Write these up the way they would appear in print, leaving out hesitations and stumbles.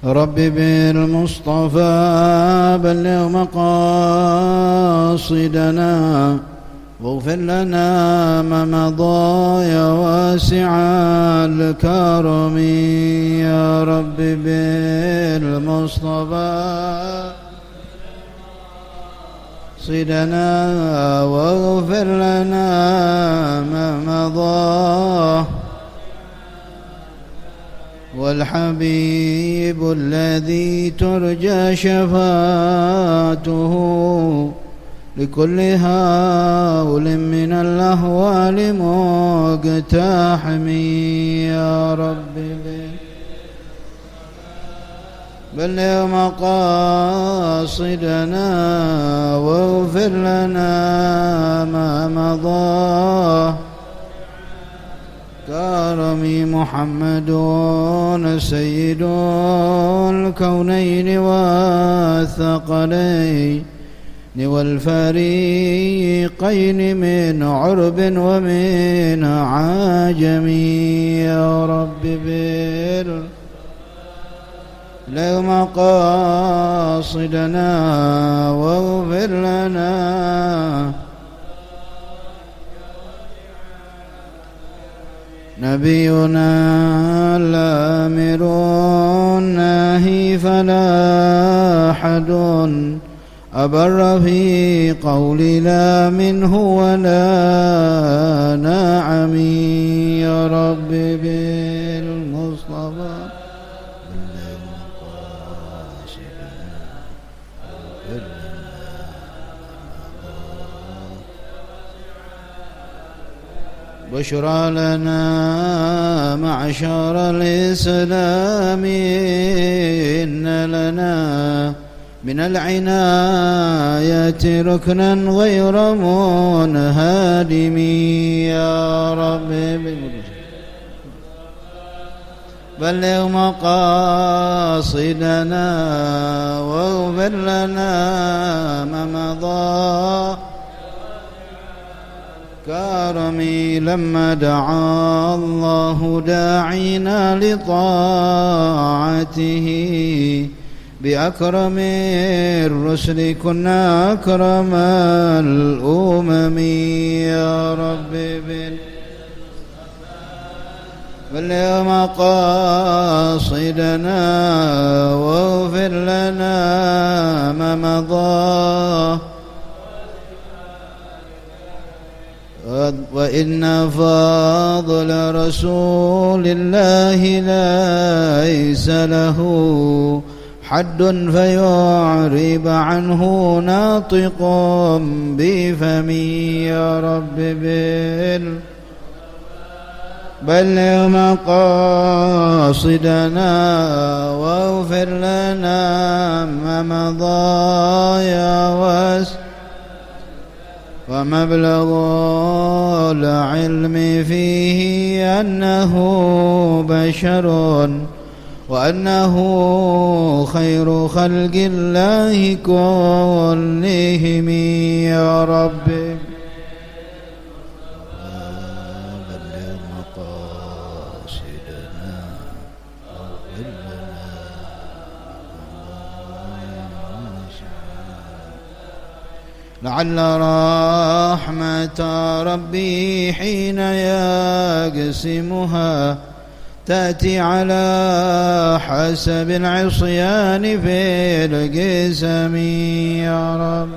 رب بالمصطفى بلغ مقاصدنا واغفر لنا ما مضى يا واسع الكرم يا رب بالمصطفى صدنا واغفر لنا ما مضى والحبيب الذي ترجى شفاعته لكل هول من الأهوال مقتحم يا رب بلغ مقاصدنا واغفر لنا ما مضى كرمي محمد سيد الكونين والثقلين والفريقين من عرب ومن عجم يا رب بلغ مقاصدنا واغفر لنا نبينا الآمر الناهي فلا أحد أبر في قول لا منه ولا نعم يا رب بالمصطفى بشرى لنا معشر الإسلام إن لنا من العناية ركنا غير منهدم يا رب بلغ مقاصدنا واغفر لنا ما مضى كرمي لما دعا الله داعينا لطاعته بأكرم الرسل كنا أكرم الأمم يا رب بلغ مقاصدنا واغفر لنا ما مضى وإن فضل رسول الله ليس له حد فيعرب عنه ناطق بفمي يا رب بلغ مقاصدنا واغفر لنا ما مضى يا ومبلغ العلم فيه أنه بشر وأنه خير خلق الله كلهم يا رب بلغ مقاصدنا واغفر لنا لعل رحمة ربي حين يقسمها تأتي على حسب العصيان في القسم يا رب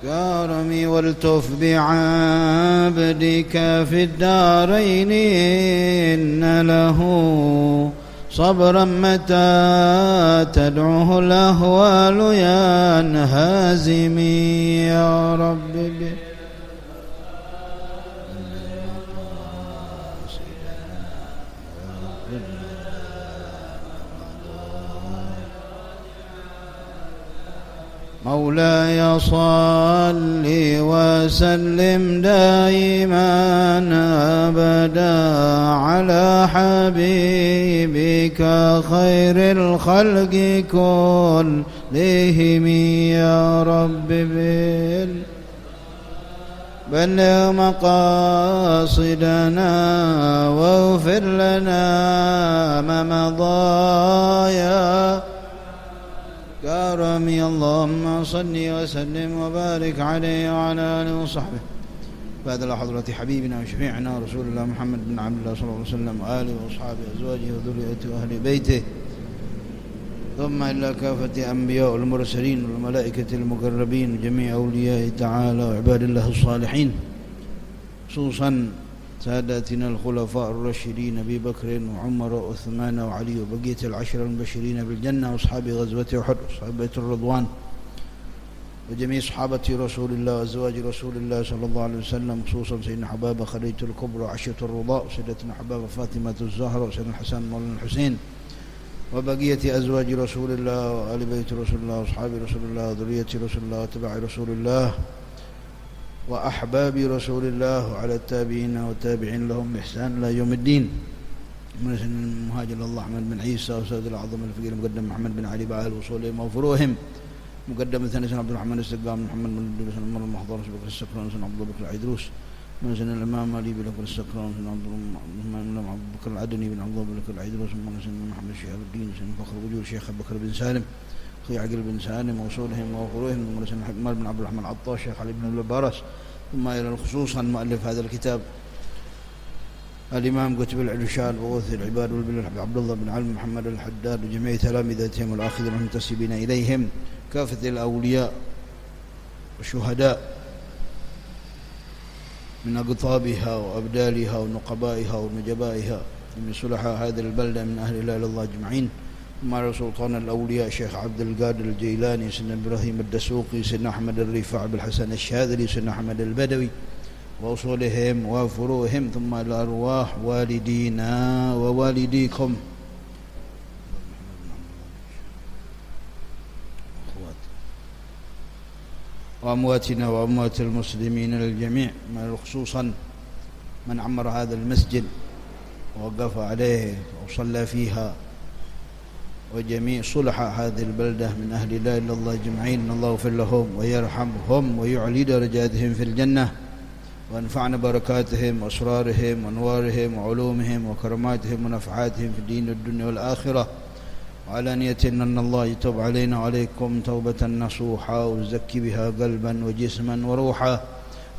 كرمي والتف بعبدك في الدارين إن له صبرا متى تدعوه الأهوال ينهزم يا رب مولاي صل وسلم دائما أبدا على حبيبك خير الخلق كلهم يا رب بلغ مقاصدنا واغفر لنا ما مضى يا كرمي. اللهم صل وسلم وبارك عليه وعلى آله وصحبه بعد حضرة حبيبنا وشفيعنا رسول الله محمد بن عبد الله صلى الله عليه وسلم وآله وأصحابه وأزواجه وذريته وأهل بيته، ثم إلى كافة أنبياء المرسلين والملائكة المقربين وجميع أولياء تعالى وعباد الله الصالحين، خصوصا ساداتنا الخلفاء الراشدين أبي بكر وعمر وعثمان وعلي وبقية العشر المبشرين بالجنة وأصحاب غزوة أحد وأصحاب بيت الرضوان وجميع صحابة رسول الله وأزواج رسول الله صلى الله عليه وسلم، خصوصا سيدنا حبابة خديجة الكبرى عائشة الرضاء وسيدتنا حبابة فاطمة الزهراء وسيدنا الحسن مولانا الحسين وبقية أزواج رسول الله وآل بيت رسول الله وأصحاب رسول الله وذرية رسول الله وتبع رسول الله وأحباب رسول الله وعلى التابعين والتابعين لهم بإحسان إلى يوم الدين. من المهاجر الله أحمد بن عيسى وسيد الأعظم الفقيه المقدم محمد بن علي بعال وصولهم وفروهم، مقدم الثاني سنة عبد الرحمن السقام محمد بن عبد الله عمر المحضر بكر السكران سنة عبد الله بكر العيدروس من سنة الإمام علي بن بكر السكران سنة عبد بكر العدني بن عبد الله بكر العيدروس من سنة محمد شهاب الدين سنة فخر وجود شيخ بكر بن سالم أخي عقيل بن سالم وصولهم وفروهم من سنة عمر بن عبد الرحمن العطاش شيخ علي بن البارس، ثم إلى خصوصا مؤلف هذا الكتاب الإمام قتب العلشال وغوث العباد والبلد عبد الله بن علم محمد الحداد وجميع تلامذتهم والآخذين المنتسبين إليهم، كافة الأولياء والشهداء من أقطابها وأبدالها ونقبائها ونجبائها من صلحاء هذه البلدة من أهل الله إلى الله أجمعين، مع سلطان الأولياء شيخ عبد القادر الجيلاني سيدنا إبراهيم الدسوقي سيدنا أحمد الرفاع بالحسن الشاذلي سيدنا أحمد البدوي وأصولهم وفروعهم، ثم إلى أرواح والدينا ووالديكم وأمواتنا وأموات المسلمين الجميع، خصوصا من عمر هذا المسجد ووقف عليه وصلى فيها وجميع صلحاء هذه البلدة من أهل لا إله إلا الله أجمعين، الله يغفر لهم ويرحمهم ويعلي درجاتهم في الجنة وانفعنا بركاتهم وأسرارهم وأنوارهم وعلومهم وكراماتهم ونفعاتهم في الدين والدنيا والآخرة، وعلى نية أن الله يتوب علينا وعليكم توبة نصوحا ويزكي بها قلبا وجسما وروحا،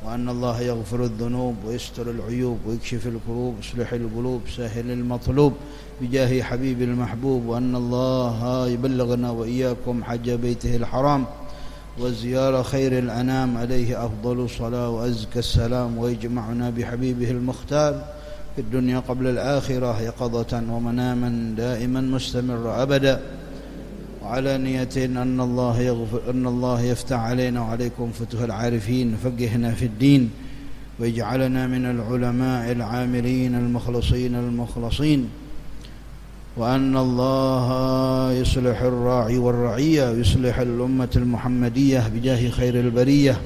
وأن الله يغفر الذنوب ويستر العيوب ويكشف الكروب ويصلح القلوب سهل المطلوب بجاه حبيب المحبوب، وأن الله يبلغنا وإياكم حج بيته الحرام وزيارة خير الأنام عليه أفضل الصلاة وأزكى السلام، ويجمعنا بحبيبه المختار في الدنيا قبل الآخرة يقظة ومناما دائما مستمر أبدا، وعلى نية أن الله يفتح علينا وعليكم فتوح العارفين فقهنا في الدين ويجعلنا من العلماء العاملين المخلصين المخلصين، وأن الله يصلح الراعي والرعية ويصلح الأمة المحمدية بجاه خير البرية،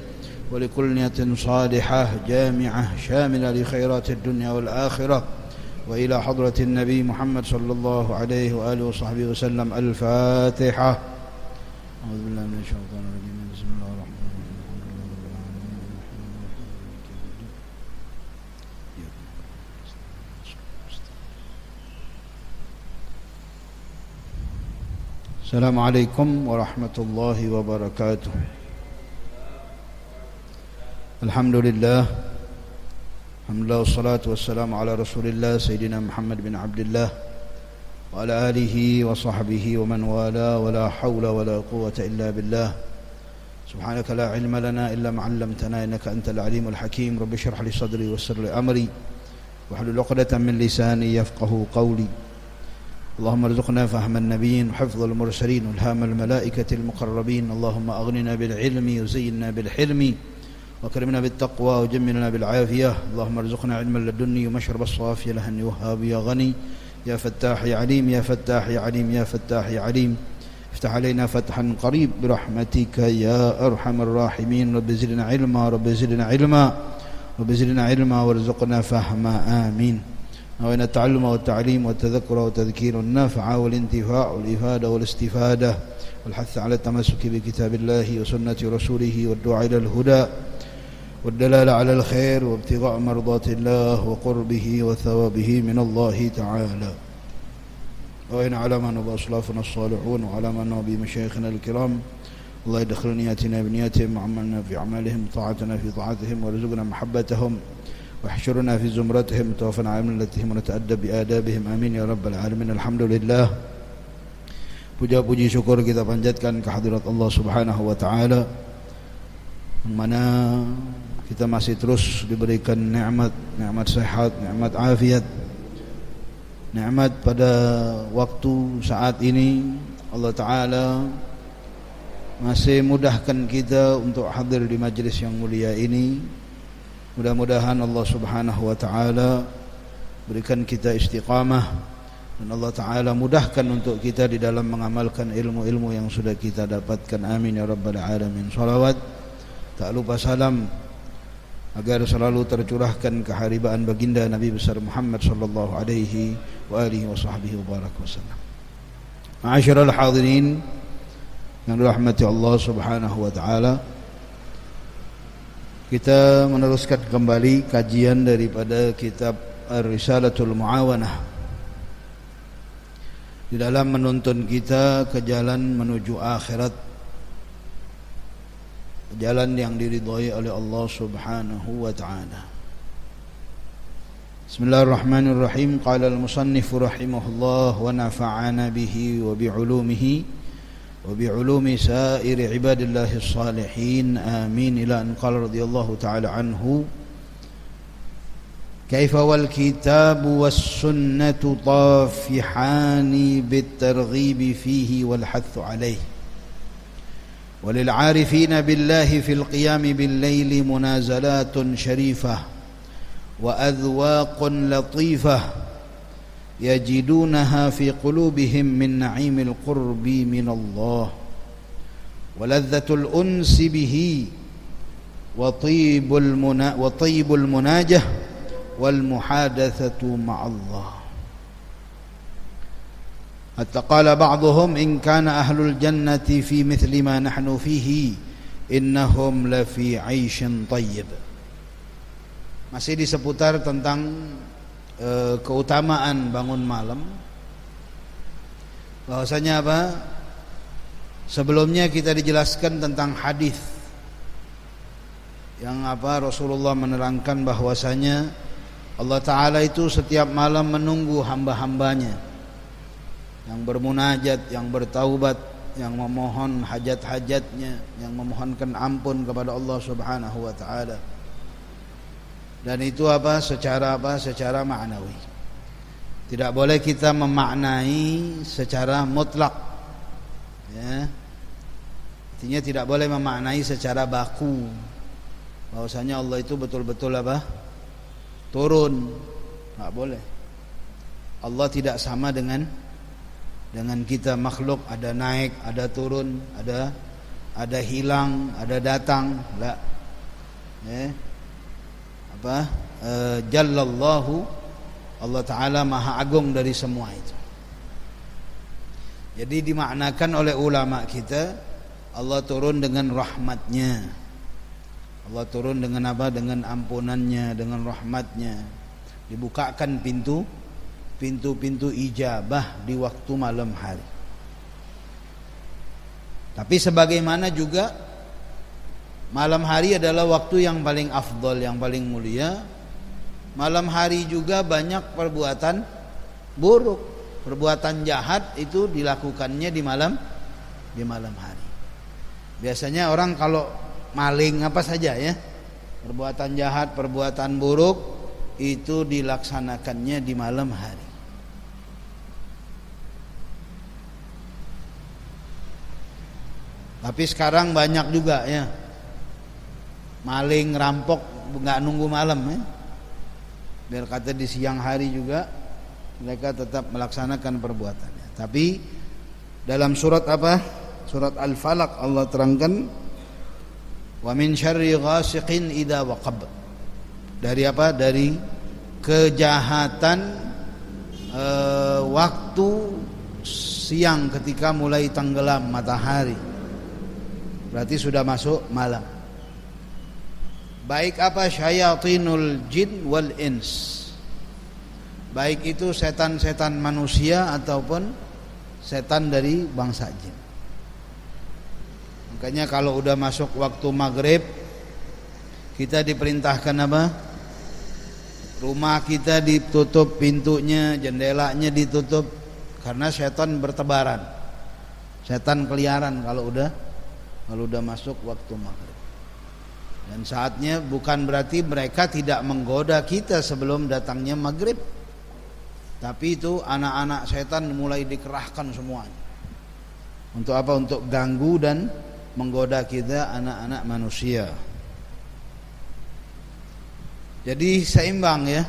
ولكل نية صالحة جامعة شاملة لخيرات الدنيا والآخرة، وإلى حضرة النبي محمد صلى الله عليه وآله وصحبه وسلم. الفاتحة. أعوذ بالله من الشيطان الرجيم. بسم الله الرحمن الرحيم. السلام عليكم ورحمة الله وبركاته. الحمد لله والصلاة والسلام على رسول الله سيدنا محمد بن عبد الله وعلى آله وصحبه ومن والاه، ولا حول ولا قوة إلا بالله. سبحانك لا علم لنا إلا ما علمتنا إنك أنت العليم الحكيم. رب اشرح لي صدري ويسر لي أمري واحلل عقدة من لساني يفقه قولي. اللهم ارزقنا فهم النبيين وحفظ المرسلين والهام الملائكة المقربين. اللهم أغننا بالعلم وزينا بالحلم وكرمنا بالتقوى وجملنا بالعافية. اللهم ارزقنا علما لدني ومشرب الصافية لهني وهاب يا غني يا فتاح يا عليم يا فتاح يا عليم يا فتاح يا عليم. افتح علينا فتحا قريب برحمتك يا أرحم الراحمين. رب زدنا علما رب زدنا علما رب زدنا علما وارزقنا فهما آمين. نوينا التعلم والتعليم والتذكر والتذكير النافع والانتفاع والإفادة والاستفادة والحث على التمسك بكتاب الله وسنة رسوله والدعاء إلى الهدى والدلالة على الخير وابتغاء مرضات الله وقربه وثوابه من الله تعالى. وإن على ما نبى أسلافنا الصالحون وعلى ما نبى مشايخنا الكرام. الله يدخل نياتنا بنياتهم وعملنا في أعمالهم طاعتنا في طاعتهم ورزقنا محبتهم واحشرنا في زمرتهم وتوفنا على ملتهم ونتأدب بآدابهم آمين يا رب العالمين. Alhamdulillah, puja-puji syukur kita panjatkan kehadirat Allah Subhanahu wa taala, yang mana kita masih terus diberikan nikmat sehat, nikmat afiat, nikmat pada waktu saat ini. Allah taala masih mudahkan kita untuk hadir di majlis yang mulia ini. Mudah-mudahan Allah Subhanahu wa taala berikan kita istiqamah dan Allah taala mudahkan untuk kita di dalam mengamalkan ilmu-ilmu yang sudah kita dapatkan. Amin ya rabbal alamin. Shalawat tak lupa salam agar selalu tercurahkan keharibaan baginda Nabi besar Muhammad sallallahu alaihi wa alihi wasahbihi wasallam. Ma'asyiral hadirin yang dirahmati Allah Subhanahu wa taala, kita meneruskan kembali kajian daripada kitab Ar-Risalatul Muawanah di dalam menuntun kita ke jalan menuju akhirat, jalan yang diridhai oleh Allah Subhanahu wa taala. Bismillahirrahmanirrahim. Qala al-musannif rahimahullah wa nafa'ana bihi wa bi'ulumihi وبعلوم سائر عباد الله الصالحين آمين. إلى أن قال رضي الله تعالى عنه: كيف والكتاب والسنة طافحان بالترغيب فيه والحث عليه، وللعارفين بالله في القيام بالليل منازلات شريفة وأذواق لطيفة يجدونها في قلوبهم من نعيم القرب من الله ولذة الأنس به وطيب المناجة والمحادثة مع الله. حتى قال بعضهم إن كان أهل الجنة في مثل ما نحن فيه إنهم لفي عيش طيب. Masih di seputar tentang keutamaan bangun malam. Bahwasanya apa? Sebelumnya kita dijelaskan tentang hadis yang apa Rasulullah menerangkan bahwasanya Allah Ta'ala itu setiap malam menunggu hamba-hambanya yang bermunajat, yang bertaubat, yang memohon hajat-hajatnya, yang memohonkan ampun kepada Allah Subhanahu wa Ta'ala. Dan itu apa? Secara ma'nawi. Tidak boleh kita memaknai secara mutlak, ya. Artinya tidak boleh memaknai secara baku bahwasanya Allah itu betul-betul apa? Turun. Enggak boleh. Allah tidak sama dengan kita makhluk, ada naik, ada turun, ada hilang, ada datang. Enggak. Ya. Jallallahu, Allah Ta'ala maha agung dari semua itu. Jadi dimaknakan oleh ulama kita, Allah turun dengan rahmatnya, Allah turun dengan apa? Dengan ampunannya, dengan rahmatnya. Dibukakan pintu-pintu ijabah di waktu malam hari. Tapi sebagaimana juga malam hari adalah waktu yang paling afdal, yang paling mulia. Malam hari juga banyak perbuatan buruk, perbuatan jahat itu dilakukannya di malam hari. Biasanya orang kalau maling apa saja ya, perbuatan jahat, perbuatan buruk itu dilaksanakannya di malam hari. Tapi sekarang banyak juga ya maling, rampok nggak nunggu malam ya. Biar kata di siang hari juga mereka tetap melaksanakan perbuatannya. Tapi Dalam surat apa? Surat Al-Falaq Allah terangkan, wa min syarri ghasiqin idza waqab. Dari apa? Dari kejahatan waktu siang ketika mulai tenggelam matahari. Berarti sudah masuk malam. Baik apa? Syayatinul jin wal ins. Baik itu setan-setan manusia ataupun setan dari bangsa jin. Makanya kalau udah masuk waktu maghrib, kita diperintahkan apa? Rumah kita ditutup pintunya, jendelanya ditutup, karena setan bertebaran, setan keliaran kalau udah masuk waktu maghrib. Dan saatnya bukan berarti mereka tidak menggoda kita sebelum datangnya maghrib, tapi itu anak-anak setan mulai dikerahkan semuanya. Untuk apa? Untuk ganggu dan menggoda kita anak-anak manusia. Jadi seimbang ya.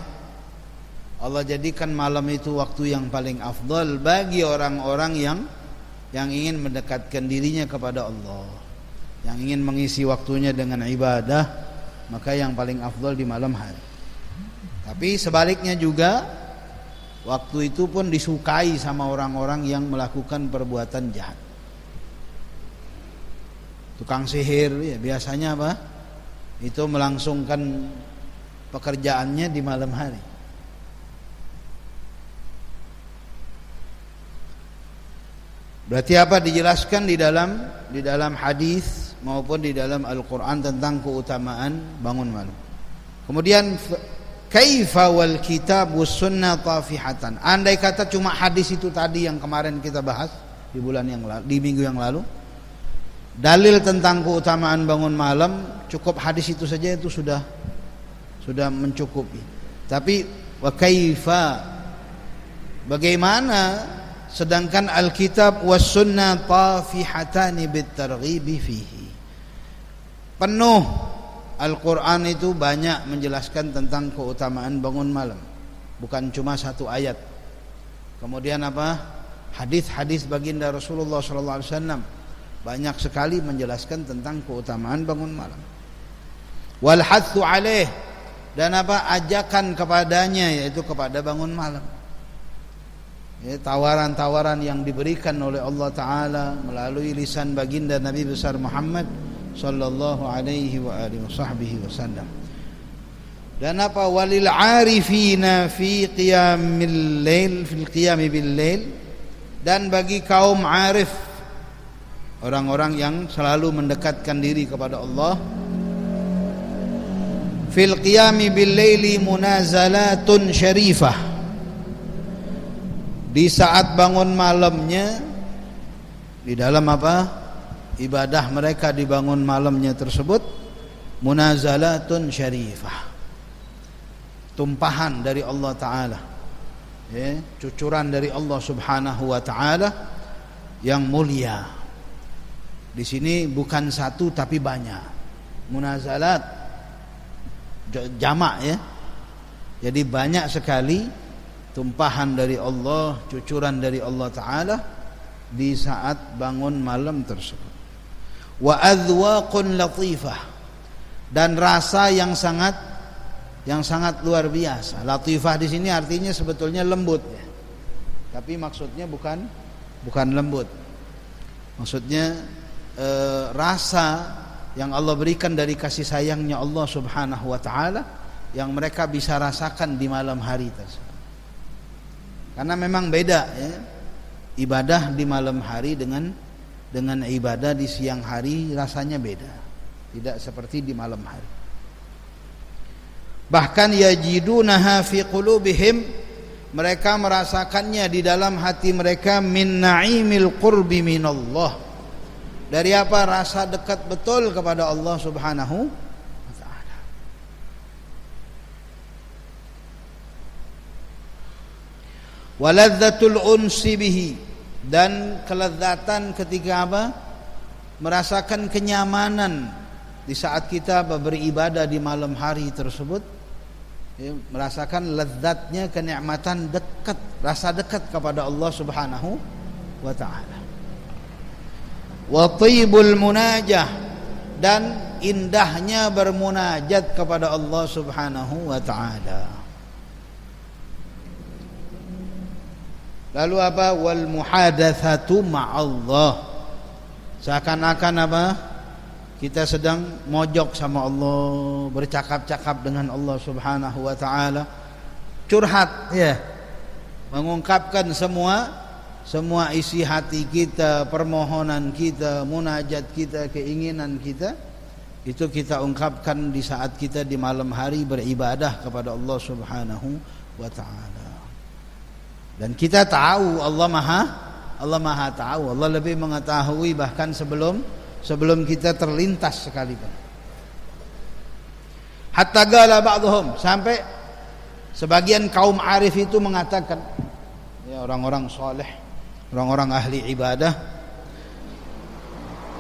Allah jadikan malam itu waktu yang paling afdal bagi orang-orang yang ingin mendekatkan dirinya kepada Allah, yang ingin mengisi waktunya dengan ibadah, maka yang paling afdal di malam hari. Tapi sebaliknya juga, waktu itu pun disukai sama orang-orang yang melakukan perbuatan jahat. Tukang sihir ya, biasanya apa? Itu melangsungkan pekerjaannya di malam hari. Berarti apa? Dijelaskan di dalam hadis maupun di dalam Al-Qur'an tentang keutamaan bangun malam. Kemudian kaifa wal kitab was sunnah tafihatan. Andai kata cuma hadis itu tadi yang kemarin kita bahas di minggu yang lalu, dalil tentang keutamaan bangun malam, cukup hadis itu saja itu sudah mencukupi. Tapi wa kaifa, bagaimana sedangkan Alkitab was sunnah tafihatani bitarghibi fihi. Penuh Al-Qur'an itu banyak menjelaskan tentang keutamaan bangun malam, bukan cuma satu ayat. Kemudian apa? Hadis-hadis baginda Rasulullah sallallahu alaihi wasallam banyak sekali menjelaskan tentang keutamaan bangun malam. Wal hathu alaih, dan apa? Ajakan kepadanya, yaitu kepada bangun malam. Ya, tawaran-tawaran yang diberikan oleh Allah Ta'ala melalui lisan baginda Nabi besar Muhammad sallallahu alaihi wa alihi wasallam. Dan apa? Walil arifina fi qiyamil lail, fil qiyam bil lail, dan bagi kaum arif, orang-orang yang selalu mendekatkan diri kepada Allah, fil qiyami bil laili munazalatun syarifah, di saat bangun malamnya, di dalam apa? Ibadah mereka di bangun malamnya tersebut, munazalatun syarifah, tumpahan dari Allah Ta'ala ya, cucuran dari Allah Subhanahu wa Ta'ala yang mulia. Di sini bukan satu tapi banyak. Munazalat jamak ya. Jadi banyak sekali tumpahan dari Allah, cucuran dari Allah Ta'ala di saat bangun malam tersebut. Wa adwaqun latifah, dan rasa yang sangat luar biasa. Latifah di sini artinya sebetulnya lembut ya. Tapi maksudnya bukan lembut. Maksudnya rasa yang Allah berikan dari kasih sayangnya Allah Subhanahu wa Ta'ala yang mereka bisa rasakan di malam hari tersebut. Karena memang beda ya, ibadah di malam hari dengan ibadah di siang hari rasanya beda, tidak seperti di malam hari. Bahkan yajidunaha fi qulubihim, mereka merasakannya di dalam hati mereka, min na'imil qurbi minallah, dari apa? Rasa dekat betul kepada Allah Subhanahu wa Ta'ala. Waladzatul unsi bihi, dan kelezatan ketika apa? Merasakan kenyamanan di saat kita beribadah di malam hari tersebut ya, merasakan lezatnya kenikmatan dekat, rasa dekat kepada Allah Subhanahu wa Ta'ala. wa thibul munajah, dan indahnya bermunajat kepada Allah Subhanahu wa taala. Lalu apa? Wal muhadatsatu ma'allah, seakan-akan apa? Kita sedang mojok sama Allah, bercakap-cakap dengan Allah Subhanahu wa taala, curhat ya, mengungkapkan semua isi hati kita, permohonan kita, munajat kita, keinginan kita, itu kita ungkapkan di saat kita di malam hari beribadah kepada Allah Subhanahu wa taala. Dan kita tahu Allah Maha tahu, Allah lebih mengetahui bahkan sebelum kita terlintas sekalipun. Hatta qala ba'dhum, sampai sebagian kaum arif itu mengatakan, ya orang-orang saleh, orang-orang ahli ibadah,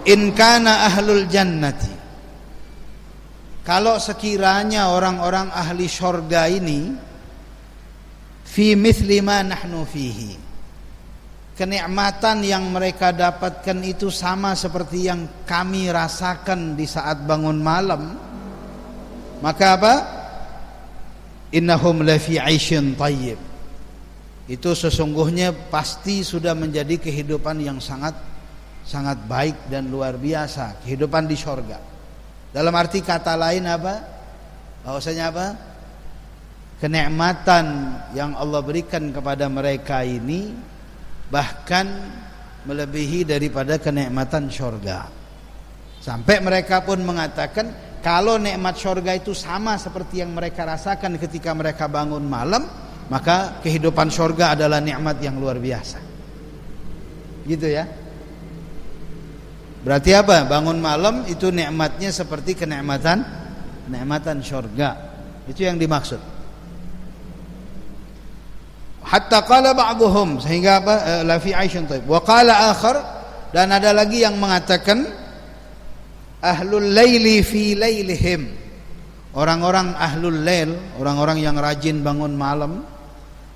in kana ahlul jannati, kalau sekiranya orang-orang ahli syurga ini fi mithli ma nahnu fihi, kenikmatan yang mereka dapatkan itu sama seperti yang kami rasakan di saat bangun malam, maka apa? Innahum la fi 'aisyin thayyib, itu sesungguhnya pasti sudah menjadi kehidupan yang sangat baik dan luar biasa, kehidupan di surga. Dalam arti kata lain apa? Bahwasanya apa? Kenikmatan yang Allah berikan kepada mereka ini bahkan melebihi daripada kenikmatan surga. Sampai mereka pun mengatakan kalau nikmat surga itu sama seperti yang mereka rasakan ketika mereka bangun malam, maka kehidupan surga adalah nikmat yang luar biasa. Gitu ya. Berarti apa? Bangun malam itu nikmatnya seperti kenikmatan surga. Itu yang dimaksud. Hatta qala ba'dhum, sehingga apa? La fi 'aisyin thayyib. Wa qala akhar, dan ada lagi yang mengatakan ahlul laili fi lailihim, orang-orang ahlul lail, orang-orang yang rajin bangun malam,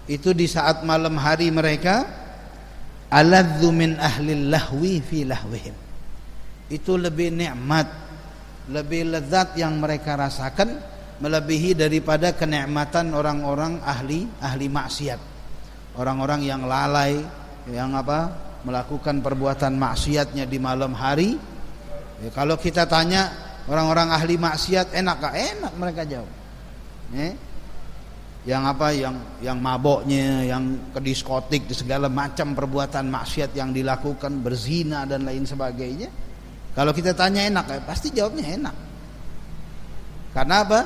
itu di saat malam hari mereka aladzu min ahlil lahwi fi lahwihim, itu lebih nikmat, lebih lezat yang mereka rasakan melebihi daripada kenikmatan orang-orang ahli maksiat, orang-orang yang lalai, yang apa, melakukan perbuatan maksiatnya di malam hari. Ya, kalau kita tanya orang-orang ahli maksiat enak gak? Enak, mereka jawab. Yang apa, yang maboknya, yang ke diskotik, segala macam perbuatan maksiat yang dilakukan, berzina dan lain sebagainya. Kalau kita tanya enak, pasti jawabnya enak. Karena apa?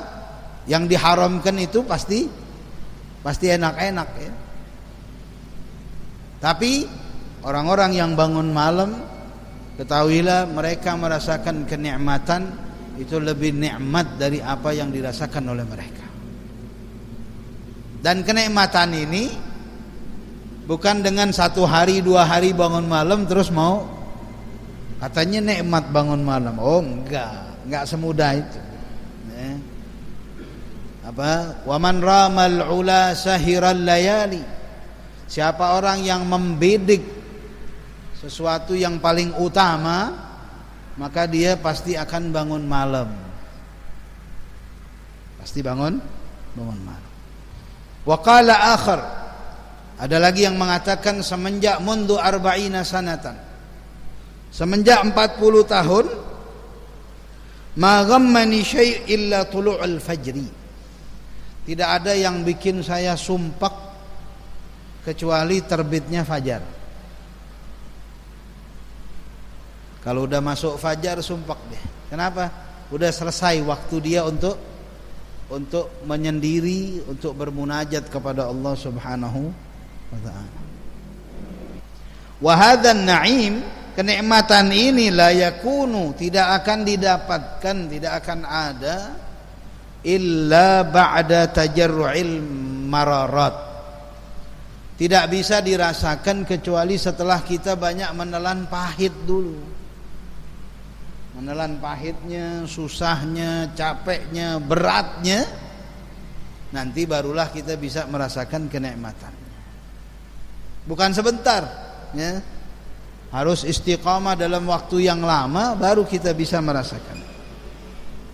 Yang diharamkan itu pasti enak-enak ya. Tapi orang-orang yang bangun malam, ketahuilah mereka merasakan kenikmatan itu lebih nikmat dari apa yang dirasakan oleh mereka. Dan kenikmatan ini bukan dengan 1 hari 2 hari bangun malam terus mau katanya nikmat bangun malam. Oh enggak semudah itu. Apa? Wa man ramal ula sahiral layali, siapa orang yang membidik sesuatu yang paling utama, maka dia pasti akan bangun malam. Pasti bangun malam. Wa qala akhar, ada lagi yang mengatakan semenjak mundu arba'ina sanatan, semenjak 40 tahun, ma ghammani syai' illa tulu'ul fajri, tidak ada yang bikin saya sumpek kecuali terbitnya fajar. Kalau udah masuk fajar sumpek deh. Kenapa? Udah selesai waktu dia untuk menyendiri, untuk bermunajat kepada Allah Subhanahu wa taala. Wa hadzal na'im, kenikmatan ini la yakunu, tidak akan didapatkan, tidak akan ada illa ba'da tajarru'il mararat, tidak bisa dirasakan kecuali setelah kita banyak menelan pahit dulu. Menelan pahitnya, susahnya, capeknya, beratnya, nanti barulah kita bisa merasakan kenikmatan. Bukan sebentar ya. Harus istiqamah dalam waktu yang lama baru kita bisa merasakan.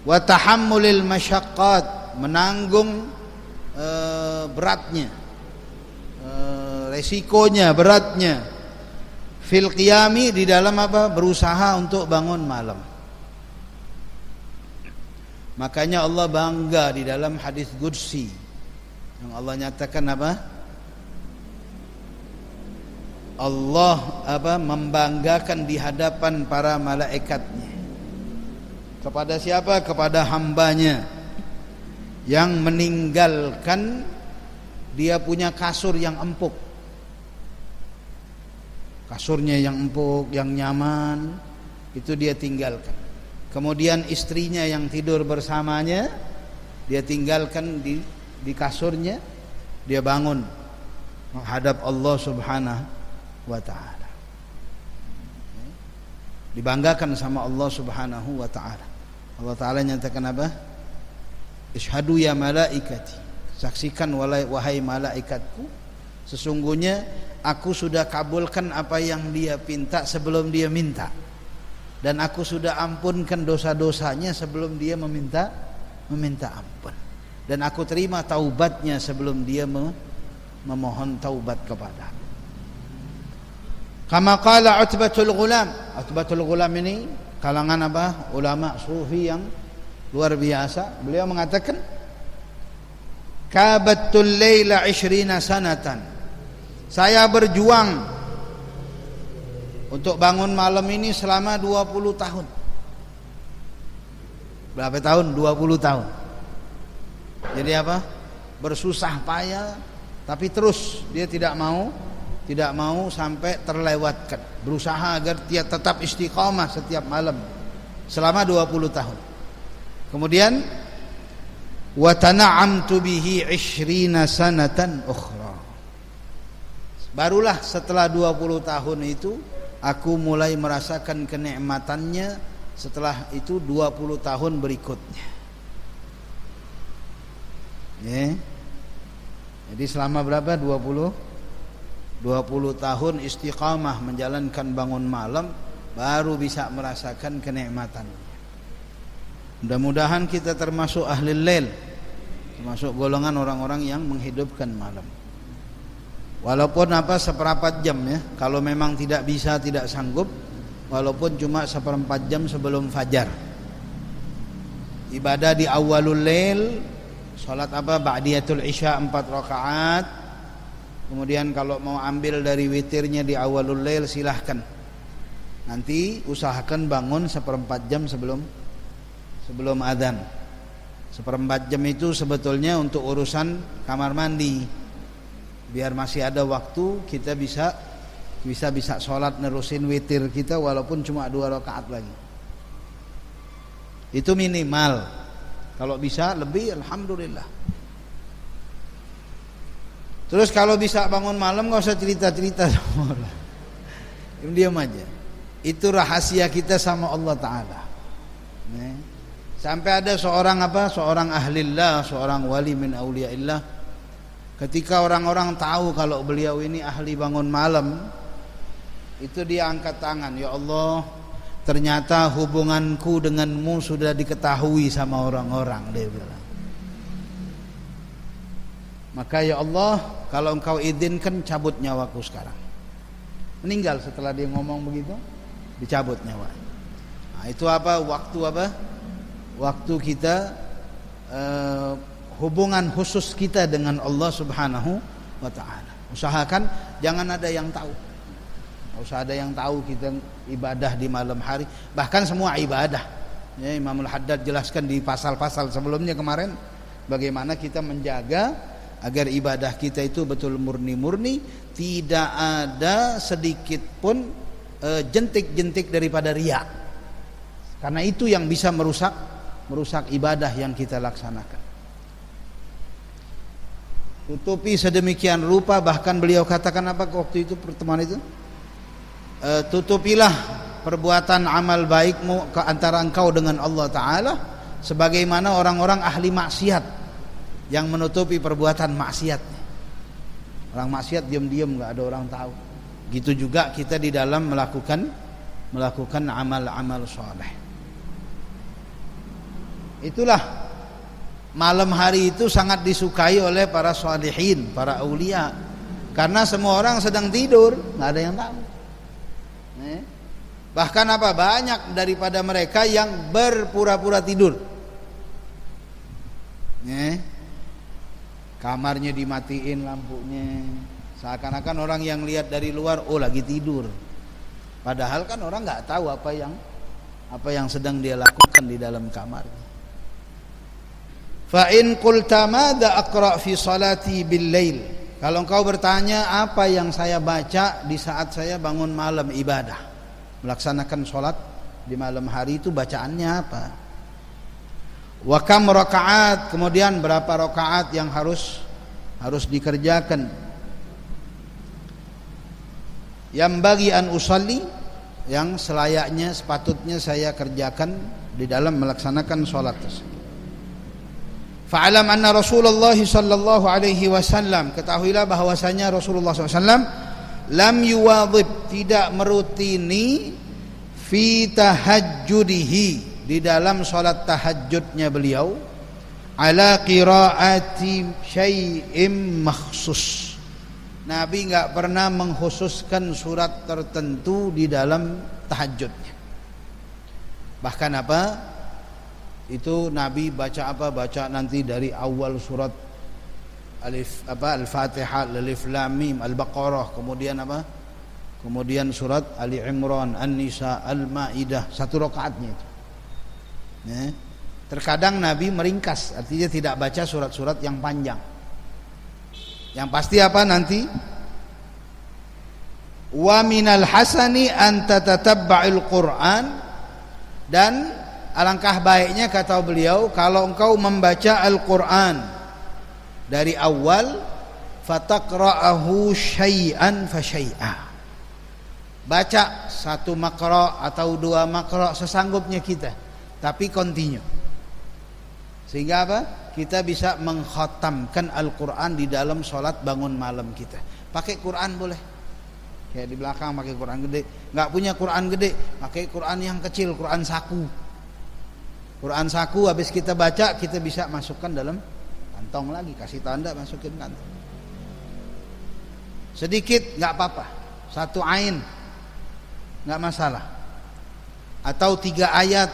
Wa tahammulil masyaqqat, menanggung beratnya, resikonya, beratnya. Fil qiyami, di dalam apa? Berusaha untuk bangun malam. Makanya Allah bangga di dalam hadis qudsi yang Allah nyatakan apa? Allah membanggakan di hadapan para malaikatnya. Kepada siapa? Kepada hambanya yang meninggalkan dia punya kasur yang empuk. Kasurnya yang empuk, yang nyaman, itu dia tinggalkan. Kemudian istrinya yang tidur bersamanya dia tinggalkan di kasurnya, dia bangun menghadap Allah Subhanahu wa ta'ala. Dibanggakan sama Allah Subhanahu wa ta'ala. Allah Ta'ala nyatakan apa? Ishhadu ya malaikati, saksikan wahai malaikatku, sesungguhnya aku sudah kabulkan apa yang dia minta sebelum dia minta, dan aku sudah ampunkan dosa-dosanya sebelum dia meminta ampun, dan aku terima taubatnya sebelum dia memohon taubat kepadaku. Kama qala Utbatul Ghulam. Utbatul Ghulam ini kalangan apa? Ulama sufi yang luar biasa. Beliau mengatakan, kabatul laila 20 sanatan. Saya berjuang untuk bangun malam ini selama 20 tahun. Berapa tahun? 20 tahun. Jadi apa? Bersusah payah, tapi terus dia tidak mau sampai terlewatkan. Berusaha agar dia tetap istiqamah setiap malam selama 20 tahun. Kemudian wa tana'amtu bihi 20 sanatan ukhra. Barulah setelah 20 tahun itu aku mulai merasakan kenikmatannya, setelah itu 20 tahun berikutnya. Ya. Jadi selama berapa? 20 tahun istiqamah menjalankan bangun malam, baru bisa merasakan kenikmatannya. Mudah-mudahan kita termasuk ahli lail, termasuk golongan orang-orang yang menghidupkan malam. Walaupun seperempat jam ya, kalau memang tidak bisa, tidak sanggup, walaupun cuma seperempat jam sebelum fajar. Ibadah di awalul lail, salat ba'diyatul isya 4 rakaat. Kemudian kalau mau ambil dari witirnya di awalul lail silahkan. Nanti usahakan bangun seperempat jam sebelum adzan. Seperempat jam itu sebetulnya untuk urusan kamar mandi, biar masih ada waktu kita bisa sholat nerusin witir kita walaupun cuma 2 rakaat lagi. Itu minimal. Kalau bisa lebih, alhamdulillah. Terus kalau bisa bangun malam, gak usah cerita-cerita sama orang, diam aja. Itu rahasia kita sama Allah Ta'ala. Sampai ada seorang ahlillah, seorang wali min awliyaillah, ketika orang-orang tahu kalau beliau ini ahli bangun malam, itu dia angkat tangan, ya Allah, ternyata hubunganku denganmu sudah diketahui sama orang-orang, dia bilang. Maka ya Allah, kalau engkau izinkan, cabut nyawaku sekarang. Meninggal setelah dia ngomong begitu, dicabut nyawa. Nah, itu waktu kita hubungan khusus kita dengan Allah Subhanahu wa ta'ala. Usahakan jangan ada yang tahu. Tidak usah ada yang tahu kita ibadah di malam hari, bahkan semua ibadah. Ya, Imamul Haddad jelaskan di pasal-pasal sebelumnya kemarin bagaimana kita menjaga agar ibadah kita itu betul murni-murni, tidak ada sedikit pun jentik-jentik daripada riya. Karena itu yang bisa merusak ibadah yang kita laksanakan. Tutupi sedemikian rupa, bahkan beliau katakan waktu itu pertemuan itu, tutupilah perbuatan amal baikmu antara engkau dengan Allah Ta'ala sebagaimana orang-orang ahli maksiat yang menutupi perbuatan maksiatnya. Orang maksiat diam-diam, nggak ada orang tahu. Gitu juga kita di dalam melakukan amal-amal soleh. Itulah malam hari itu sangat disukai oleh para sholihin, para aulia, karena semua orang sedang tidur, nggak ada yang tahu. Bahkan banyak daripada mereka yang berpura-pura tidur. Kamarnya dimatiin lampunya, seakan-akan orang yang lihat dari luar, oh lagi tidur. Padahal kan orang nggak tahu apa yang sedang dia lakukan di dalam kamarnya. Fa in qulta madza aqra fi salati bil lail. Kalau engkau bertanya apa yang saya baca di saat saya bangun malam ibadah, melaksanakan sholat di malam hari, itu bacaannya apa? Wa kam rakaat, kemudian berapa rakaat yang harus dikerjakan? Yang bagi an usalli, yang selayaknya sepatutnya saya kerjakan di dalam melaksanakan sholat tersebut. Fa'alam anna Rasulullah sallallahu alaihi wasallam, ketahuilah bahwasanya Rasulullah SAW lam yuwadhib, tidak merutini, fi tahajjudihi, di dalam salat tahajudnya beliau, ala qiraati syai'im makhsus. Nabi enggak pernah mengkhususkan surat tertentu di dalam tahajudnya. Bahkan itu Nabi baca nanti dari awal surat Al-Fatihah, Alif Lam Mim, Al-Baqarah, kemudian surat Ali Imran, An-Nisa, Al-Maidah, satu rakaatnya itu. Terkadang Nabi meringkas, artinya tidak baca surat-surat yang panjang. Yang pasti nanti wa minal hasani an tatatabba'il Qur'an, dan alangkah baiknya kata beliau kalau engkau membaca Al-Qur'an dari awal, fataqra'ahu syai'an fa syai'a, baca satu makra atau dua makra sesanggupnya kita, tapi continue, sehingga kita bisa mengkhatamkan Al-Qur'an di dalam sholat bangun malam kita. Pakai Qur'an boleh, kayak di belakang pakai Qur'an gede. Nggak punya Qur'an gede, pakai Qur'an yang kecil, Qur'an saku. Quran saku habis kita baca, kita bisa masukkan dalam kantong lagi, kasih tanda masukin kantong. Sedikit nggak apa-apa, 1 ain nggak masalah, atau 3 ayat,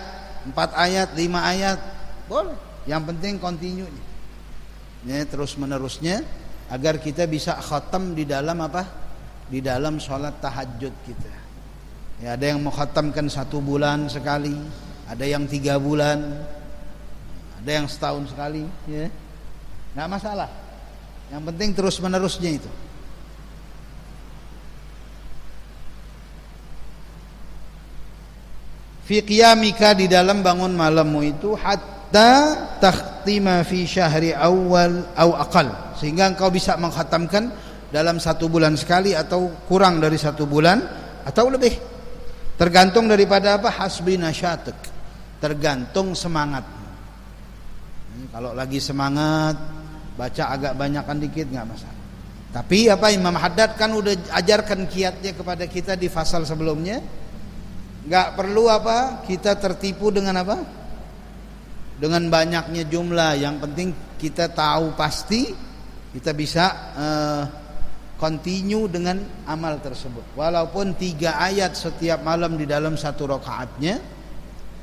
4 ayat, 5 ayat boleh. Yang penting continue terus menerusnya, agar kita bisa khatam di dalam di dalam sholat tahajud kita. Ya, ada yang mengkhatamkan 1 bulan sekali, ada yang 3 bulan, ada yang setahun sekali, ya, nggak masalah. Yang penting terus menerusnya itu. Fi qiyamika, di dalam bangun malammu itu, hatta takhtima fi syahri awal au aqal, sehingga engkau bisa mengkhatamkan dalam 1 bulan sekali, atau kurang dari 1 bulan, atau lebih, tergantung daripada hasbi nasyatuk, tergantung semangat. Kalau lagi semangat baca agak banyakan dikit nggak masalah. Tapi Imam Haddad kan udah ajarkan kiatnya kepada kita di fasal sebelumnya. Nggak perlu kita tertipu dengan dengan banyaknya jumlah. Yang penting kita tahu pasti, kita bisa continue dengan amal tersebut. Walaupun 3 ayat setiap malam di dalam 1 rakaatnya,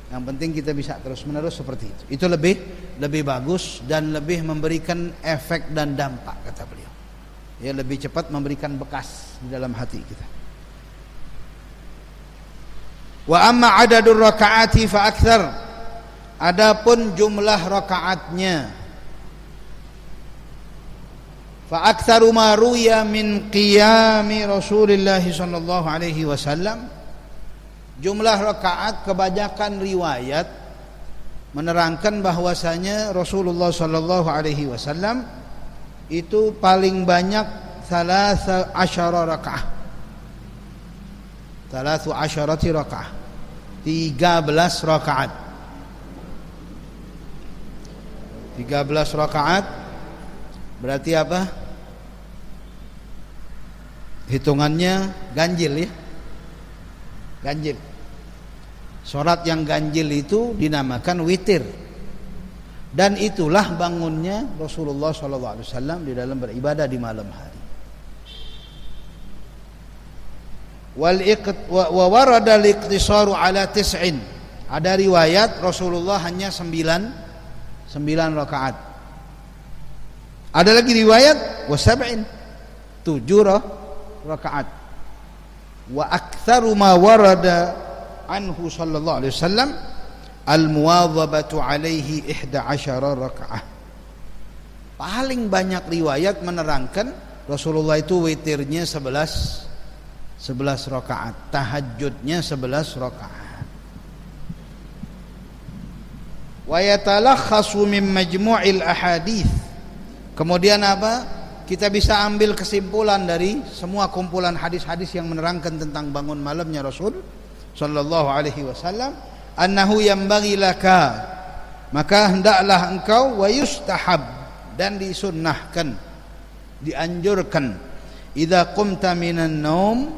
yang penting kita bisa terus menerus seperti itu. Itu lebih bagus dan lebih memberikan efek dan dampak, kata beliau. Ya, lebih cepat memberikan bekas di dalam hati kita. Wa amma adadur rakaati fa aktsar. Adapun jumlah rakaatnya, fa aktsaru ma ruya min qiyami Rasulillah sallallahu alaihi wasallam. Jumlah rakaat, kebanyakan riwayat menerangkan bahwasanya Rasulullah sallallahu alaihi wasallam itu paling banyak 13 rakaat. 13 rakaat. 13 rakaat. 13 rakaat berarti hitungannya ganjil ya. Ganjil. Salat yang ganjil itu dinamakan witir. Dan itulah bangunnya Rasulullah SAW di dalam beribadah di malam hari. Wa warada al-iqtisaru ala tis'in. Ada riwayat Rasulullah hanya 9 rakaat. Ada lagi riwayat wa sab'in, 7 rakaat. Wa aktsaru ma warada anhu sallallahu alaihi wasallam al-muwadhabatu alaihi 11 rakaat. Paling banyak riwayat menerangkan Rasulullah itu witirnya 11 rakaat, tahajudnya 11 rakaat. Wa yatalakhasu min majmu'il ahadits. Kemudian apa? Kita bisa ambil kesimpulan dari semua kumpulan hadis-hadis yang menerangkan tentang bangun malamnya Rasul sallallahu alaihi wasallam, annahu yanbaghi laka, maka hendaklah engkau, wa yustahab, dan disunnahkan, dianjurkan, idza qumta minan naum,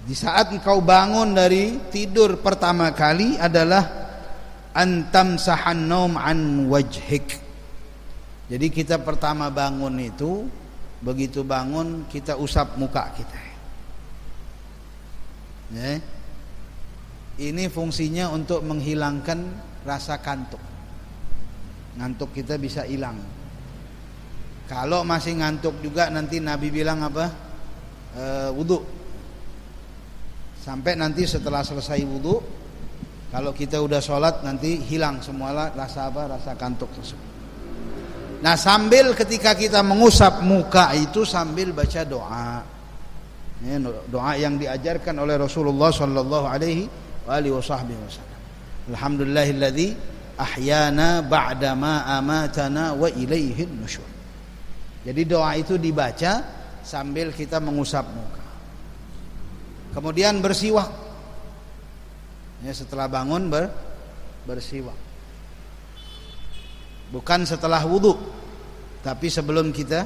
di saat engkau bangun dari tidur pertama kali adalah antam sahan naum an wajhik. Jadi kita pertama bangun itu, begitu bangun kita usap muka kita ya. Ini fungsinya untuk menghilangkan rasa kantuk. Ngantuk kita bisa hilang. Kalau masih ngantuk juga nanti Nabi bilang apa? Wudu. Sampai nanti setelah selesai wudu, kalau kita udah sholat nanti hilang semua rasa apa? Rasa kantuk tersebut. Nah, sambil ketika kita mengusap muka itu sambil baca doa. Ya, doa yang diajarkan oleh Rasulullah sallallahu alaihi wasallam. Alhamdulillahilladzi ahyana ba'da ma amatana wa ilaihin nusyur. Jadi doa itu dibaca sambil kita mengusap muka. Kemudian bersiwak. Ya, setelah bangun bersiwak. Bukan setelah wudu, tapi sebelum kita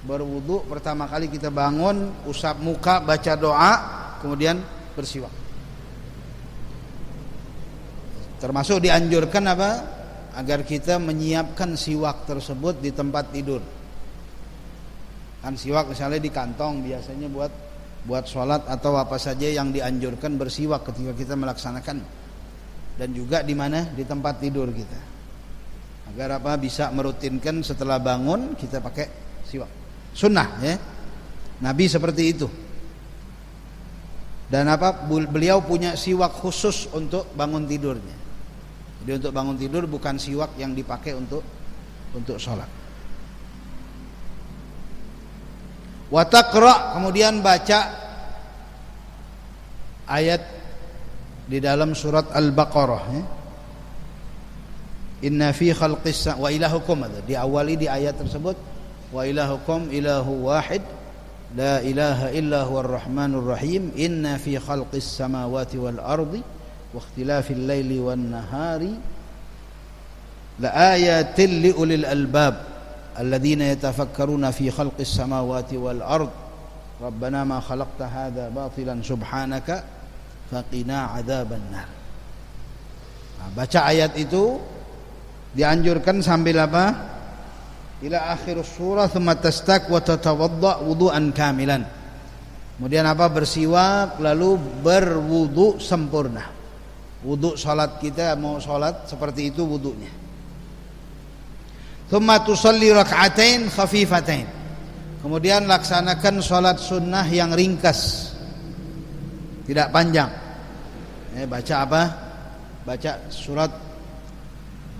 berwudu, pertama kali kita bangun, usap muka, baca doa, kemudian bersiwak. Termasuk dianjurkan apa? Agar kita menyiapkan siwak tersebut di tempat tidur. Kan siwak misalnya di kantong biasanya buat sholat atau apa saja yang dianjurkan bersiwak ketika kita melaksanakan. Dan juga di mana? Di tempat tidur kita. Agar apa? Bisa merutinkan setelah bangun kita pakai siwak. Sunnah ya. Nabi seperti itu. Dan apa? Beliau punya siwak khusus untuk bangun tidurnya. Jadi untuk bangun tidur bukan siwak yang dipakai untuk sholat. Wa taqra, kemudian baca ayat di dalam surat Al-Baqarah ya. Inna fi khalqis wa ilahukum, diawali di ayat tersebut, wa ilahukum ilahu wahid la ilaha illa huwar rahmanur rahim, inna fi khalqis samawati wal ardi wa ikhtilafil laili wan nahari la ayatin li ulil albab alladzina yatafakkaruna fi khalqis samawati wal ard rabbana ma khalaqta hadza batilan subhanaka faqina adzaban nar. Nah, baca ayat itu dianjurkan sambil apa? Ila akhir surah, thumma tastak wa tatawadda wudu'an kamilan. Kemudian apa? Bersiwak lalu berwudu sempurna. Wudu salat kita, mau salat seperti itu wudunya. Thumma tusalli rak'atain khafifatain. Kemudian laksanakan salat sunnah yang ringkas, tidak panjang. Baca apa? Baca surat,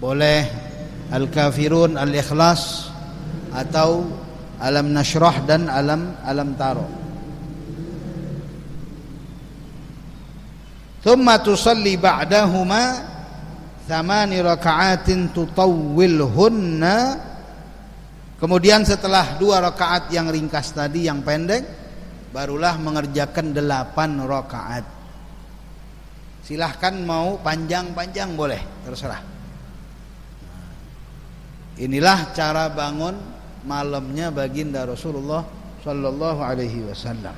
boleh Al-Kafirun, Al-Ikhlas, atau Alam Nashrah dan Alam Taro. Thumma tusalli ba'dahuma 8 raka'atin tutawwilhunna. Kemudian setelah 2 rakaat yang ringkas tadi, yang pendek, barulah mengerjakan 8 rakaat. Silahkan mau panjang-panjang boleh, terserah. Inilah cara bangun malamnya baginda Rasulullah sallallahu alaihi wasallam.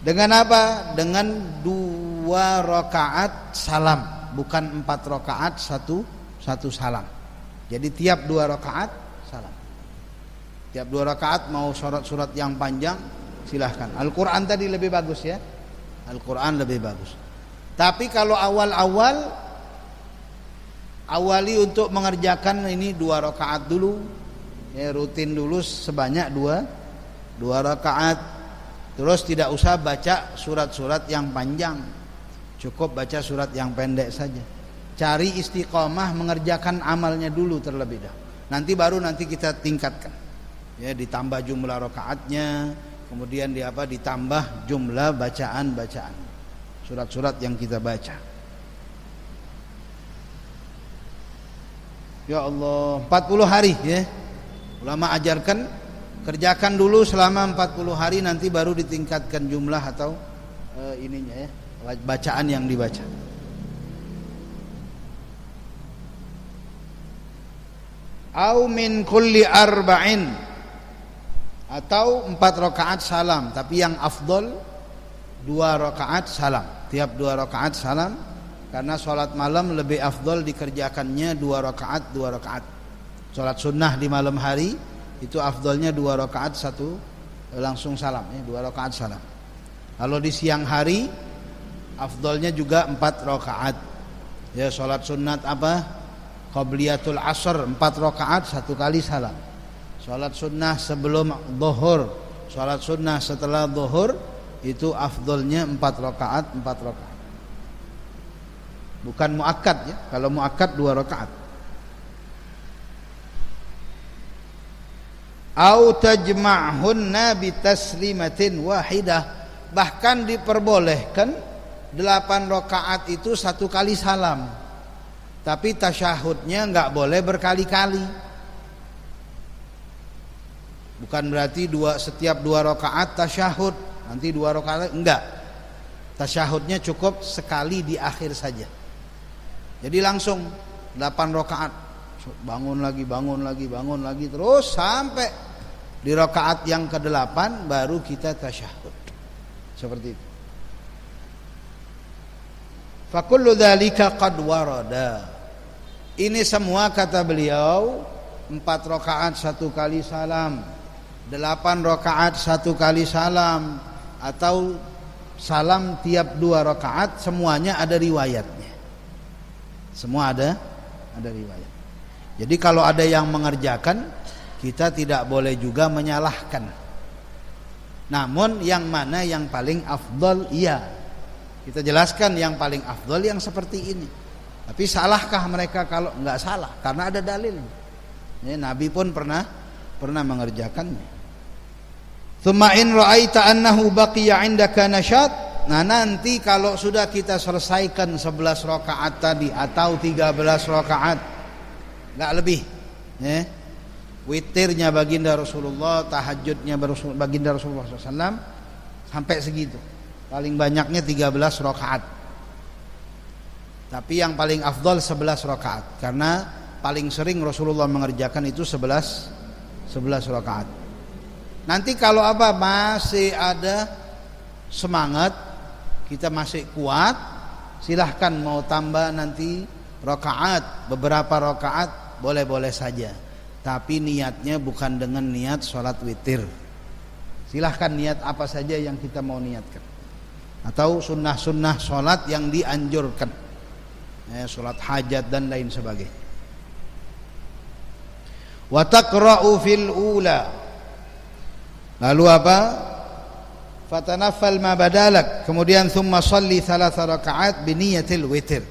Dengan apa? Dengan 2 rakaat salam, bukan 4 rakaat satu salam. Jadi tiap 2 rakaat salam. Tiap 2 rakaat mau surat yang panjang silahkan. Al-Quran tadi lebih bagus ya. Al-Quran lebih bagus. Tapi kalau awali untuk mengerjakan ini 2 rakaat dulu, ya, rutin dulu sebanyak 2 rakaat. Terus tidak usah baca surat-surat yang panjang, cukup baca surat yang pendek saja. Cari istiqomah mengerjakan amalnya dulu terlebih dahulu. Nanti kita tingkatkan. Ya, ditambah jumlah rakaatnya, kemudian ditambah jumlah bacaan surat-surat yang kita baca. Ya Allah, 40 hari ya. Ulama ajarkan kerjakan dulu selama 40 hari, nanti baru ditingkatkan jumlah atau ininya ya, bacaan yang dibaca. Au min kulli arba'in, atau 4 rakaat salam, tapi yang afdol 2 rakaat salam. Tiap 2 rakaat salam, karena sholat malam lebih afdol dikerjakannya 2 rakaat. Sholat sunnah di malam hari itu afdolnya 2 rakaat langsung salam ya, 2 rakaat salam. Kalau di siang hari afdolnya juga 4 rakaat. Ya, sholat sunat qabliyatul asr 4 rakaat 1 kali salam. Sholat sunnah sebelum zuhur, sholat sunnah setelah zuhur itu afdolnya 4 rakaat. Bukan muakkad ya. Kalau muakkad 2 rakaat. Au tajma'hunna bitaslimatin wahidah, bahkan diperbolehkan 8 rakaat itu 1 kali salam, tapi tasyahudnya enggak boleh berkali-kali. Bukan berarti setiap 2 rakaat tasyahud, nanti 2 rakaat enggak. Tasyahudnya cukup sekali di akhir saja. Jadi langsung 8 rakaat, bangun lagi terus sampai di rakaat yang ke-8 baru kita tasyahud. Seperti itu. Fa kullu dzalika qad warada. Ini semua kata beliau 4 rakaat 1 kali salam, 8 rakaat 1 kali salam, atau salam tiap 2 rakaat, semuanya ada riwayatnya. Semua ada riwayat. Jadi kalau ada yang mengerjakan, kita tidak boleh juga menyalahkan. Namun yang mana yang paling afdol, iya, kita jelaskan yang paling afdol yang seperti ini. Tapi salahkah mereka? Kalau enggak salah, karena ada dalil. Ya, Nabi pun pernah mengerjakannya. Tsumma in ra'aita annahu baqiya 'indaka nasyat. Nah, nanti kalau sudah kita selesaikan 11 rakaat tadi atau 13 rakaat, enggak lebih, ya. Witirnya baginda Rasulullah, tahajudnya baginda Rasulullah SAW sampai segitu. Paling banyaknya 13 rakaat. Tapi yang paling afdal 11 rakaat, karena paling sering Rasulullah mengerjakan itu 11 rakaat. Nanti kalau masih ada semangat, kita masih kuat, silahkan mau tambah nanti rakaat, beberapa rakaat, boleh-boleh saja. Tapi niatnya bukan dengan niat sholat witir. Silahkan niat apa saja yang kita mau niatkan, atau sunnah-sunnah sholat yang dianjurkan, sholat hajat dan lain sebagainya. Wa taqra'u fil ula, lalu apa? Fatanaffal ma badalak, kemudian thumma shalli 3 rakaat biniyatil witir.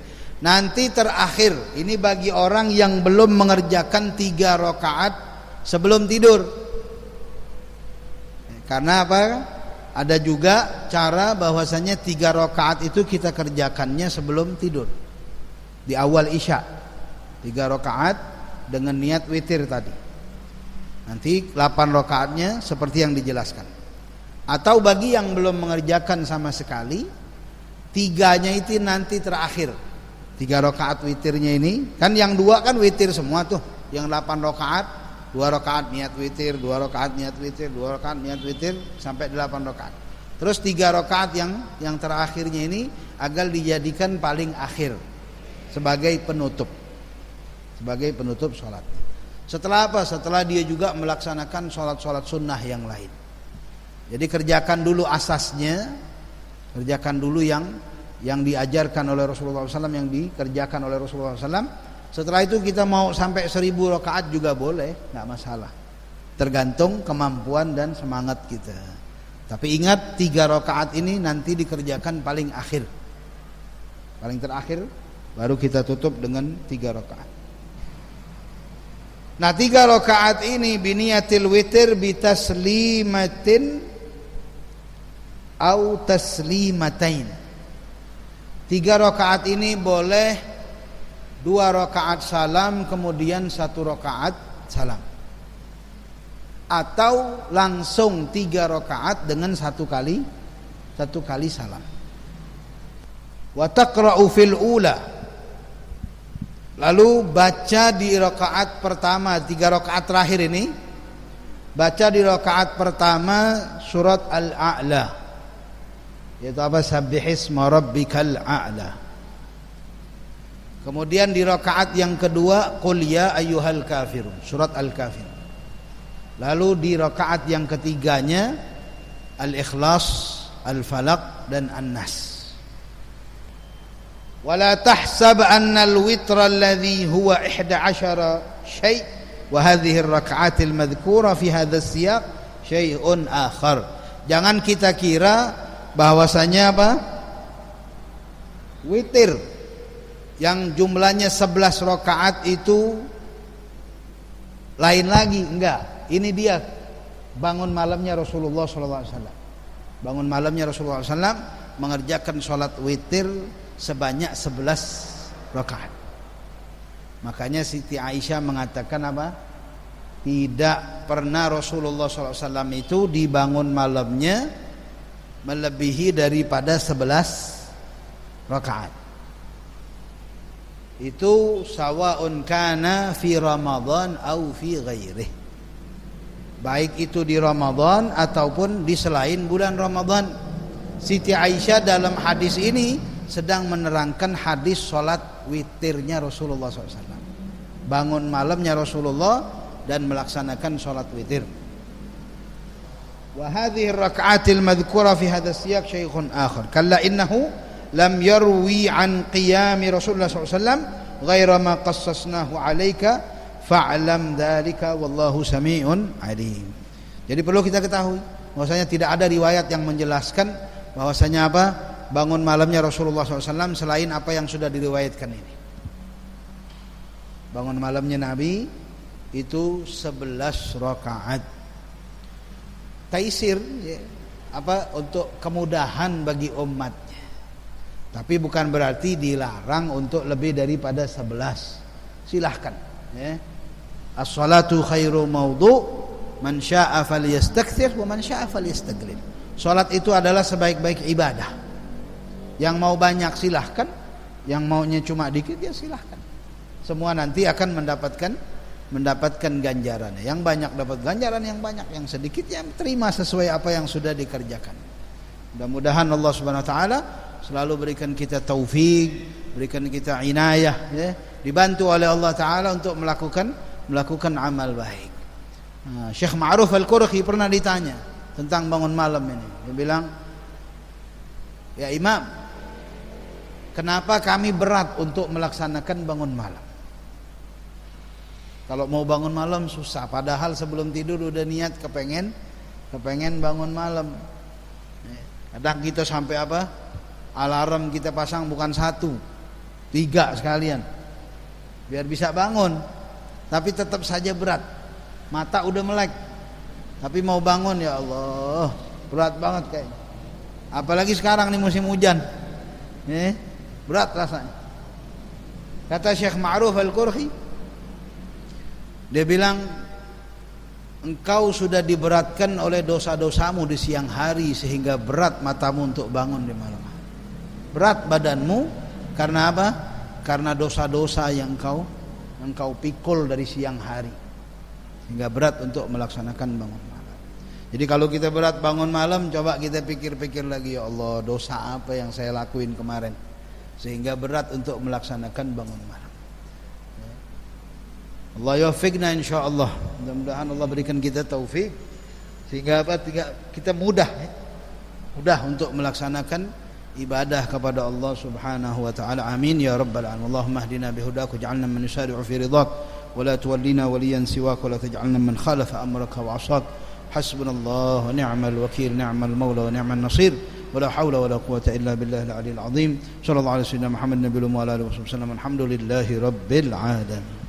Nanti terakhir, ini bagi orang yang belum mengerjakan 3 rakaat sebelum tidur. Karena apa? Ada juga cara bahwasanya 3 rakaat itu kita kerjakannya sebelum tidur, di awal isya. 3 rakaat dengan niat witir tadi. Nanti 8 rakaatnya seperti yang dijelaskan. Atau bagi yang belum mengerjakan sama sekali, 3-nya itu nanti terakhir. 3 rakaat witirnya ini, kan yang 2 kan witir semua tuh, yang 8 rakaat 2 rakaat niat witir, 2 rakaat niat witir, 2 rakaat niat witir sampai 8 rakaat. Terus 3 rakaat yang terakhirnya ini agar dijadikan paling akhir sebagai penutup. Sebagai penutup sholat. Setelah apa? Setelah dia juga melaksanakan sholat-sholat sunnah yang lain. Jadi kerjakan dulu asasnya, kerjakan dulu yang diajarkan oleh Rasulullah SAW, yang dikerjakan oleh Rasulullah SAW. Setelah itu kita mau sampai 1000 rakaat juga boleh, nggak masalah. Tergantung kemampuan dan semangat kita. Tapi ingat 3 rakaat ini nanti dikerjakan paling akhir. Paling terakhir baru kita tutup dengan 3 rakaat. Nah 3 rakaat ini biniyatil witir bitaslimatin au taslimatain. 3 rakaat ini boleh 2 rakaat salam kemudian 1 rakaat salam, atau langsung 3 rakaat dengan 1 kali salam. Wa taqra'u fil ula, lalu baca di rakaat pertama, 3 rakaat terakhir ini baca di rakaat pertama surat Al-A'la, yaitu apa? Sabbihisma rabbikal a'la. Kemudian di rakaat yang kedua Qul ya ayyuhal kafirun, surat Al-Kafirun. Lalu di rakaat yang ketiganya Al-Ikhlas, Al-Falaq dan An-Nas. Wala tahsab anna al-witra alladhi huwa 11 syai' wa hadhihi ar-rak'at al-madhkura fi hadha as-siyaq syai'un akhar. Jangan kita kira bahwasanya apa? Witir yang jumlahnya 11 rakaat itu lain lagi, enggak. Ini dia bangun malamnya Rasulullah SAW. Bangun malamnya Rasulullah SAW mengerjakan sholat witir sebanyak 11 rakaat. Makanya Siti Aisyah mengatakan apa? Tidak pernah Rasulullah SAW itu dibangun malamnya melebihi daripada 11 rakaat. Itu sawaun kana fi Ramadan au fi ghairih, baik itu di Ramadan ataupun di selain bulan Ramadan. Siti Aisyah dalam hadis ini sedang menerangkan hadis sholat witirnya Rasulullah SAW, bangun malamnya Rasulullah dan melaksanakan sholat witir. Wa hadhihi ar-rak'atil madhkura fi hadha as-siyaq syaikhun akhar kalla innahu lam yarwi an qiyami Rasulullah SAW ghaira ma qassasnahu alaika fa'lam dzalika wallahu sami'un alim. Jadi perlu kita ketahui bahwasanya tidak ada riwayat yang menjelaskan bahwasanya apa? Bangun malamnya Rasulullah SAW selain apa yang sudah diriwayatkan ini. Bangun malamnya Nabi itu 11 rakaat. Taisir ya, apa untuk kemudahan bagi umatnya. Tapi bukan berarti dilarang untuk lebih daripada 11. Silahkan ya. As-salatu khairu maudhu, man syaa'a falyastakthir wa man syaa'a falyastaqlil. Salat itu adalah sebaik-baik ibadah. Yang mau banyak silahkan, yang maunya cuma dikit ya silahkan. Semua nanti akan mendapatkan ganjarannya. Yang banyak dapat ganjaran yang banyak, yang sedikit ya terima sesuai apa yang sudah dikerjakan. Mudah-mudahan Allah Subhanahu wa taala selalu berikan kita taufik, berikan kita inayah ya, dibantu oleh Allah taala untuk melakukan amal baik. Syekh Ma'ruf Al-Qurhi pernah ditanya tentang bangun malam ini. Dia bilang, "Ya Imam, kenapa kami berat untuk melaksanakan bangun malam? Kalau mau bangun malam susah, padahal sebelum tidur udah niat kepengen bangun malam. Kadang kita sampai apa? Alarm kita pasang bukan 1, 3 sekalian biar bisa bangun, tapi tetap saja berat. Mata udah melek, tapi mau bangun ya Allah berat banget kayaknya. Apalagi sekarang nih musim hujan, berat rasanya. Kata Syekh Ma'ruf Al-Qurhi, dia bilang, engkau sudah diberatkan oleh dosa-dosamu di siang hari sehingga berat matamu untuk bangun di malam hari. Berat badanmu karena apa? Karena dosa-dosa yang engkau pikul dari siang hari. sehingga berat untuk melaksanakan bangun malam. Jadi kalau kita berat bangun malam, coba kita pikir-pikir lagi, ya Allah, dosa apa yang saya lakuin kemarin sehingga berat untuk melaksanakan bangun malam. Allah yafiqna insyaallah. Mudah-mudahan Allah berikan kita taufik sehingga kita mudah untuk melaksanakan ibadah kepada Allah Subhanahu wa taala. Amin ya rabbal alamin. Allahumma hdina bihudaku waj'alna man yusari'u fi ridhak wa la tuwallina waliyan siwak wa la taj'alna man khalafa amraka wa 'asak. Hasbunallahu wa ni'mal wakeel, ni'mal maula wa ni'man nasir. ولا حول ولا قوة إلا بالله العلي العظيم. صلى الله على سيدنا محمد النبي وعلى آله وصحبه وسلم. الحمد لله رب العالمين.